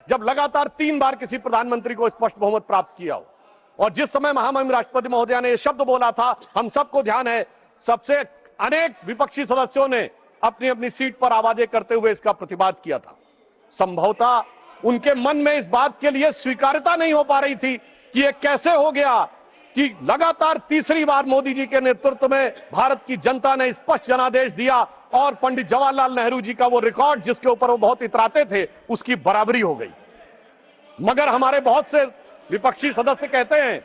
जब लगातार 3 बार किसी प्रधानमंत्री को स्पष्ट बहुमत प्राप्त किया हो। और जिस समय महामहिम राष्ट्रपति महोदया ने यह शब्द बोला था, हम सबको ध्यान है, सबसे अनेक विपक्षी सदस्यों ने अपनी अपनी सीट पर आवाजें करते हुए इसका प्रतिवाद किया था। संभवतः उनके मन में इस बात के लिए स्वीकार्यता नहीं हो पा रही थी कि यह कैसे हो गया कि लगातार तीसरी बार मोदी जी के नेतृत्व में भारत की जनता ने स्पष्ट जनादेश दिया और पंडित जवाहरलाल नेहरू जी का वो रिकॉर्ड जिसके ऊपर वो बहुत इतराते थे, उसकी बराबरी हो गई। मगर हमारे बहुत से विपक्षी सदस्य कहते हैं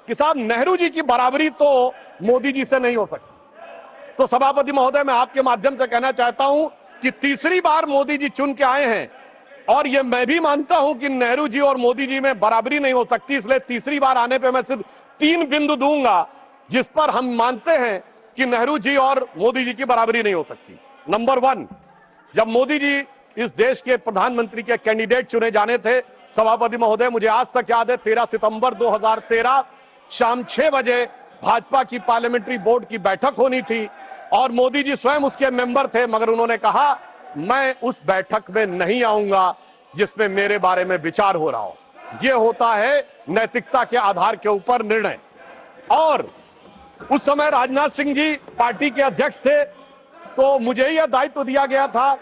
कि साहब नेहरू जी की बराबरी तो मोदी जी से नहीं हो सकती। तो सभापति महोदय, मैं आपके माध्यम से कहना चाहता हूं कि तीसरी बार मोदी जी चुन के आए हैं और ये मैं भी मानता हूं कि नेहरू जी और मोदी जी में बराबरी नहीं हो सकती, इसलिए तीसरी बार आने पे मैं सिर्फ 3 बिंदु दूंगा जिस पर हम मानते हैं कि नेहरू जी और मोदी जी की बराबरी नहीं हो सकती। नंबर 1, जब मोदी जी इस देश के प्रधानमंत्री के कैंडिडेट चुने जाने थे, सभापति महोदय, मुझे आज तक याद है 13 सितंबर 2013 शाम 6 बजे भाजपा की पार्लियामेंट्री बोर्ड की बैठक होनी थी और मोदी जी स्वयं उसके मेंबर थे, मगर उन्होंने कहा मैं उस बैठक में नहीं आऊंगा जिसमें मेरे बारे में विचार हो रहा हो। यह होता है नैतिकता के आधार के ऊपर निर्णय। और उस समय राजनाथ सिंह जी पार्टी के अध्यक्ष थे, तो मुझे यह दायित्व दिया गया था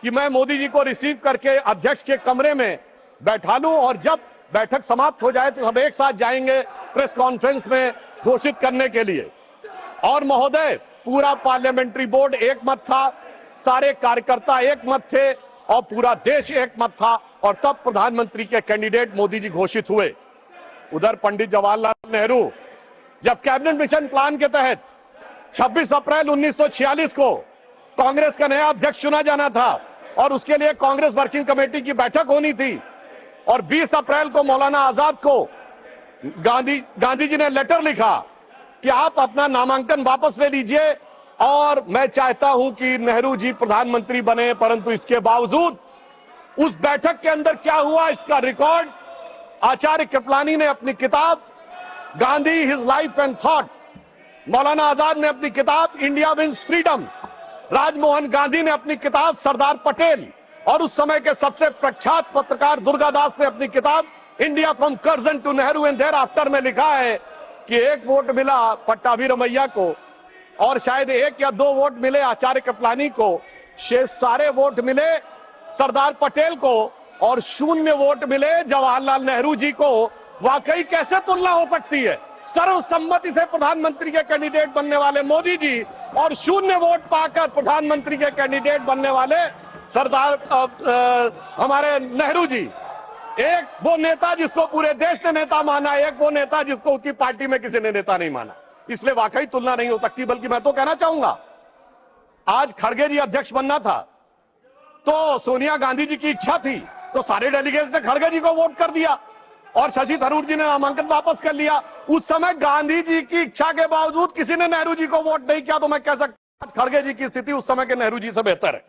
कि मैं मोदी जी को रिसीव करके अध्यक्ष के कमरे में बैठा लूं और जब बैठक समाप्त हो जाए तो हम एक साथ जाएंगे प्रेस कॉन्फ्रेंस में घोषित करने के लिए। और महोदय, पूरा पार्लियामेंट्री बोर्ड एक मत था, सारे कार्यकर्ता एक मत थे और पूरा देश एक मत था और तब प्रधानमंत्री के कैंडिडेट मोदी जी घोषित हुए। उधर पंडित जवाहरलाल नेहरू जब कैबिनेट मिशन प्लान के तहत 26 अप्रैल 1946 को कांग्रेस का नया अध्यक्ष चुना जाना था और उसके लिए कांग्रेस वर्किंग कमेटी की बैठक होनी थी और 20 अप्रैल को मौलाना आजाद को गांधी जी ने लेटर लिखा कि आप अपना नामांकन वापस ले लीजिए और मैं चाहता हूं कि नेहरू जी प्रधानमंत्री बने। परंतु इसके बावजूद उस बैठक के अंदर क्या हुआ, इसका रिकॉर्ड आचार्य कृपलानी ने अपनी किताब Gandhi his life and thought, Maulana Azad ने अपनी किताब India wins freedom, Rajmohan Gandhi ने अपनी किताब सरदार पटेल और उस समय के सबसे प्रख्यात पत्रकार दुर्गादास ने अपनी किताब India from Curzon to Nehru and thereafter में लिखा है कि 1 वोट मिला पट्टाभी रमैया को और शायद 1 या 2 वोट मिले आचार्य कृपलानी को, शेष सारे वोट मिले सरदार पटेल को और 0 वोट मिले जवाहरलाल नेहरू जी को। वाकई कैसे तुलना हो सकती है? सर्वसम्मति से प्रधानमंत्री के कैंडिडेट बनने वाले मोदी जी और 0 वोट पाकर प्रधानमंत्री के कैंडिडेट बनने वाले सरदार हमारे नेहरू जी। एक वो नेता जिसको पूरे देश ने नेता माना, एक वो नेता जिसको उसकी पार्टी में किसी ने नेता नहीं माना। इसलिए वाकई तुलना नहीं हो सकती। बल्कि मैं तो कहना चाहूंगा, आज खड़गे जी अध्यक्ष बनना था तो सोनिया गांधी जी की इच्छा थी तो सारे डेलीगेट्स ने खड़गे जी को वोट कर दिया और शशि थरूर जी ने नामांकन वापस कर लिया। उस समय गांधी जी की इच्छा के बावजूद किसी ने नेहरू जी को वोट नहीं किया। तो मैं कह सकता हूं आज खड़गे जी की स्थिति उस समय के नेहरू जी से बेहतर है।